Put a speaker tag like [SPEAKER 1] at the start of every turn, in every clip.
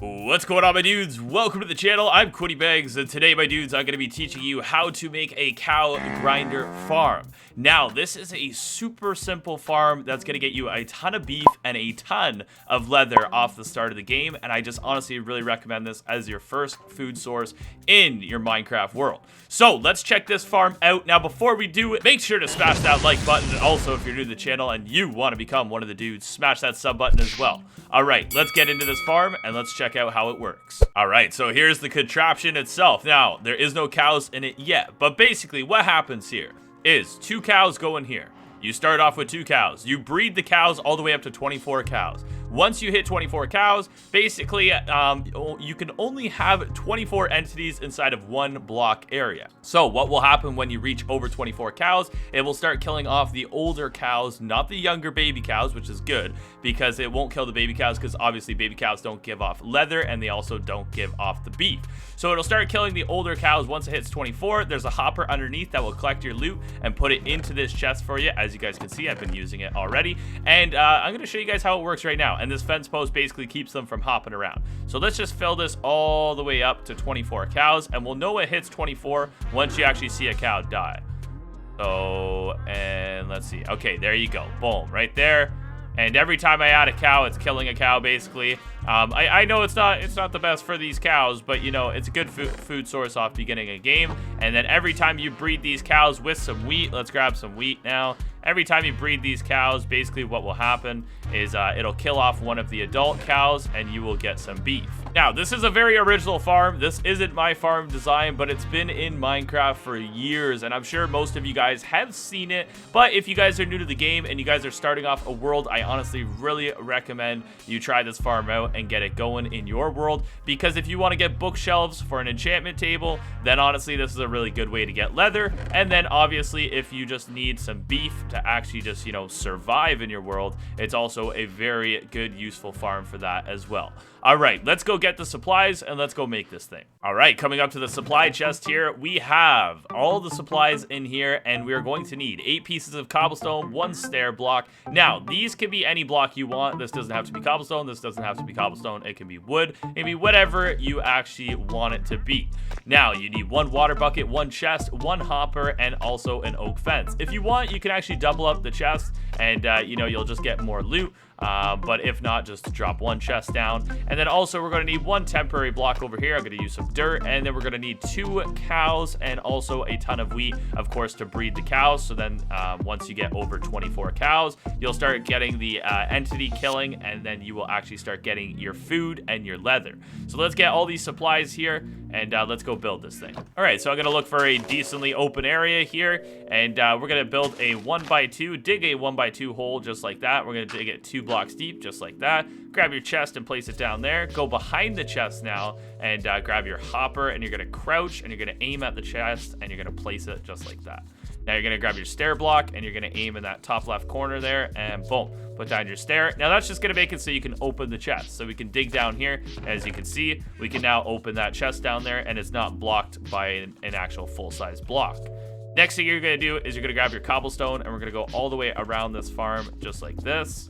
[SPEAKER 1] What's going on, my dudes? Welcome to the channel. I'm quinnybagz, and today, my dudes, I'm going to be teaching you how to make a cow grinder farm. Now, this is a super simple farm that's going to get you a ton of beef and a ton of leather off the start of the game, and I just honestly really recommend this as your first food source in your Minecraft world. So, let's check this farm out. Now, before we do it, make sure to smash that like button, and also, if you're new to the channel and you want to become one of the dudes, smash that sub button as well. Alright, let's get into this farm, and let's check out how it works. Alright, so here's the contraption itself. Now, there is no cows in it yet, but basically what happens here is 2 cows go in here. You start off with 2 cows. You breed the cows all the way up to 24 cows. Once you hit 24 cows, basically, you can only have 24 entities inside of one block area. So what will happen when you reach over 24 cows, it will start killing off the older cows, not the younger baby cows, which is good, because it won't kill the baby cows, because obviously baby cows don't give off leather, and they also don't give off the beef. So it'll start killing the older cows once it hits 24. There's a hopper underneath that will collect your loot and put it into this chest for you. As you guys can see, I've been using it already. And I'm going to show you guys how it works right now. And this fence post basically keeps them from hopping around. So let's just fill this all the way up to 24 cows. And we'll know it hits 24 once you actually see a cow die. So, and let's see. Okay, there you go. Boom, right there. And every time I add a cow, it's killing a cow, basically. I know it's not the best for these cows, but, you know, it's a good food source off beginning a game. And then every time you breed these cows with some wheat, let's grab some wheat now. Every time you breed these cows, basically what will happen is it'll kill off one of the adult cows, and you will get some beef. Now, this is a very original farm. This isn't my farm design, but it's been in Minecraft for years, and I'm sure most of you guys have seen it. But if you guys are new to the game and you guys are starting off a world, I honestly really recommend you try this farm out and get it going in your world, because if you want to get bookshelves for an enchantment table, then honestly this is a really good way to get leather. And then obviously if you just need some beef to actually just, you know, survive in your world, it's also a very good useful farm for that as well. All right, let's go get the supplies and let's go make this thing. All right, coming up to the supply chest here, we have all the supplies in here, and we are going to need 8 pieces of cobblestone, 1 stair block. Now, these can be any block you want. This doesn't have to be cobblestone. This doesn't have to be cobblestone. It can be wood. It can be whatever you actually want it to be. Now, you need 1 water bucket, 1 chest, 1 hopper, and also an oak fence. If you want, you can actually double up the chest, and you know, you'll just get more loot. But if not, just drop 1 chest down. And then also we're going to need 1 temporary block over here. I'm going to use some dirt, and then we're going to need 2 cows and also a ton of wheat, of course, to breed the cows. So then once you get over 24 cows, you'll start getting the entity killing, and then you will actually start getting your food and your leather. So let's get all these supplies here, and let's go build this thing. All right, so I'm going to look for a decently open area here, and we're going to build a 1x2, dig a 1x2 hole just like that. We're going to dig it 2 blocks deep, just like that. Grab your chest and place it down there. Go behind the chest now and grab your hopper, and you're going to crouch, and you're going to aim at the chest, and you're going to place it just like that. Now you're going to grab your stair block, and you're going to aim in that top left corner there, and boom, put down your stair. Now that's just going to make it so you can open the chest. So we can dig down here. As you can see, we can now open that chest down there, and it's not blocked by an actual full-size block. Next thing you're going to do is you're going to grab your cobblestone, and we're going to go all the way around this farm just like this.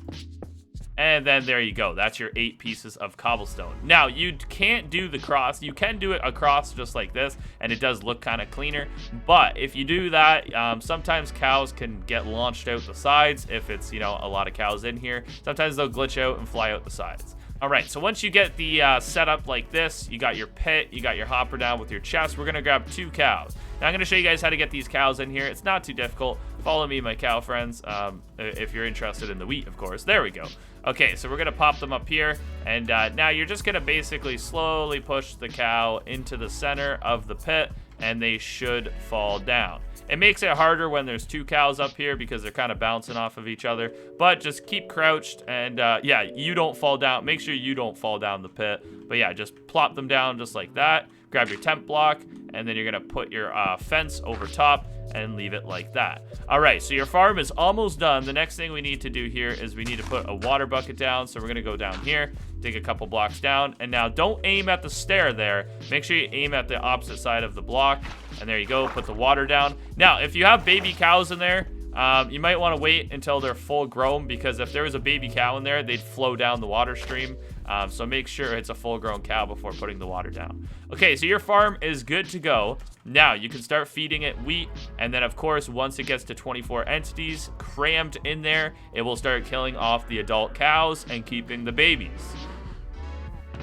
[SPEAKER 1] And then there you go. That's your 8 pieces of cobblestone. Now, you can't do the cross. You can do it across just like this, and it does look kind of cleaner. But if you do that, sometimes cows can get launched out the sides if it's, you know, a lot of cows in here. Sometimes they'll glitch out and fly out the sides. All right, so once you get the setup like this, you got your pit, you got your hopper down with your chest, we're going to grab 2 cows. Now, I'm going to show you guys how to get these cows in here. It's not too difficult. Follow me, my cow friends, if you're interested in the wheat, of course. There we go. Okay, so we're going to pop them up here, and now you're just going to basically slowly push the cow into the center of the pit, and they should fall down. It makes it harder when there's 2 cows up here because they're kind of bouncing off of each other, but just keep crouched, and yeah, you don't fall down. Make sure you don't fall down the pit, but yeah, just plop them down just like that. Grab your temp block, and then you're going to put your fence over top and leave it like that. All right, so your farm is almost done. The next thing we need to do here is we need to put a water bucket down. So we're going to go down here, dig a couple blocks down, and now don't aim at the stair there. Make sure you aim at the opposite side of the block, and there you go. Put the water down. Now, if you have baby cows in there, you might want to wait until they're full grown, because if there was a baby cow in there, they'd flow down the water stream. So make sure it's a full-grown cow before putting the water down. Okay, so your farm is good to go. Now you can start feeding it wheat, and then of course once it gets to 24 entities crammed in there, it will start killing off the adult cows and keeping the babies.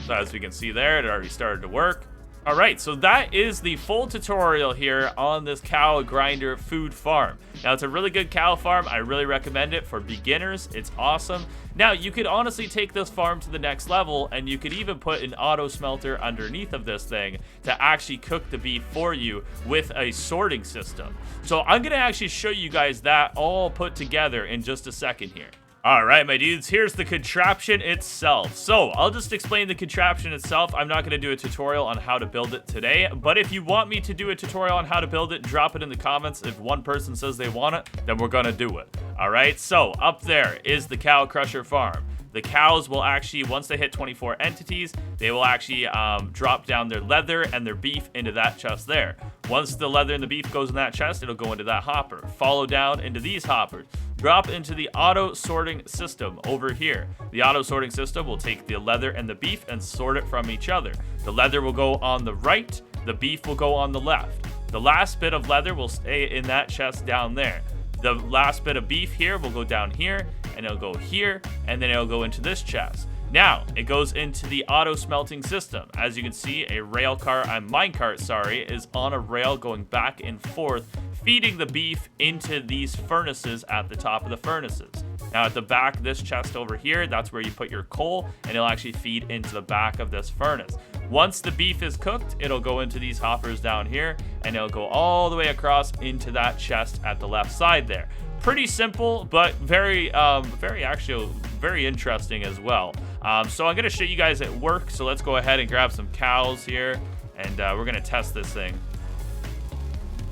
[SPEAKER 1] So as we can see there, it already started to work. All right, so that is the full tutorial here on this cow grinder food farm. Now, it's a really good cow farm. I really recommend it for beginners. It's awesome. Now, you could honestly take this farm to the next level, and you could even put an auto smelter underneath of this thing to actually cook the beef for you with a sorting system. So I'm gonna actually show you guys that all put together in just a second here. All right, my dudes, here's the contraption itself. So I'll just explain the contraption itself. I'm not going to do a tutorial on how to build it today, but if you want me to do a tutorial on how to build it, drop it in the comments. If one person says they want it, then we're going to do it. All right, so up there is the cow crusher farm. The cows will actually, once they hit 24 entities, they will actually drop down their leather and their beef into that chest there. Once the leather and the beef goes in that chest, it'll go into that hopper. Follow down into these hoppers. Drop into the auto sorting system over here. The auto sorting system will take the leather and the beef and sort it from each other. The leather will go on the right, the beef will go on the left. The last bit of leather will stay in that chest down there. The last bit of beef here will go down here, and it'll go here, and then it'll go into this chest. Now, it goes into the auto smelting system. As you can see, a minecart, is on a rail going back and forth, feeding the beef into these furnaces at the top of the furnaces. Now, at the back, this chest over here, that's where you put your coal, and it'll actually feed into the back of this furnace. Once the beef is cooked, it'll go into these hoppers down here, and it'll go all the way across into that chest at the left side there. Pretty simple, but very interesting as well. So I'm gonna show you guys at work. So let's go ahead and grab some cows here, and we're gonna test this thing.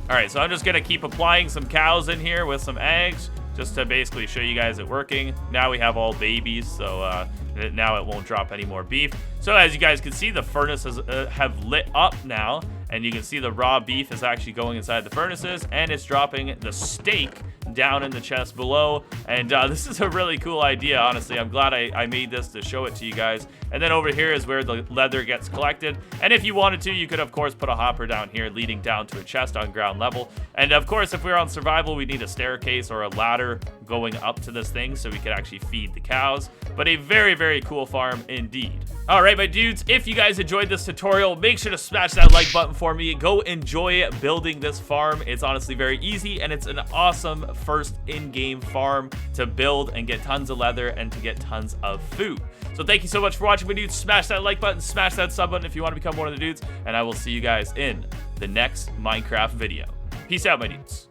[SPEAKER 1] All right, so I'm just gonna keep applying some cows in here with some eggs, just to basically show you guys it working. Now we have all babies, so now it won't drop any more beef. So as you guys can see, the furnaces have lit up now, and you can see the raw beef is actually going inside the furnaces, and it's dropping the steak down in the chest below. And this is a really cool idea, honestly. I'm glad I made this to show it to you guys. And then over here is where the leather gets collected. And if you wanted to, you could of course put a hopper down here leading down to a chest on ground level. And of course, if we're on survival, we need a staircase or a ladder going up to this thing so we could actually feed the cows. But a very, very cool farm indeed. All right, my dudes, if you guys enjoyed this tutorial, make sure to smash that like button for me. Go enjoy building this farm. It's honestly very easy, and it's an awesome first in-game farm to build and get tons of leather and to get tons of food. So thank you so much for watching, my dudes. Smash that like button, smash that sub button if you want to become one of the dudes, and I will see you guys in the next Minecraft video. Peace out, my dudes.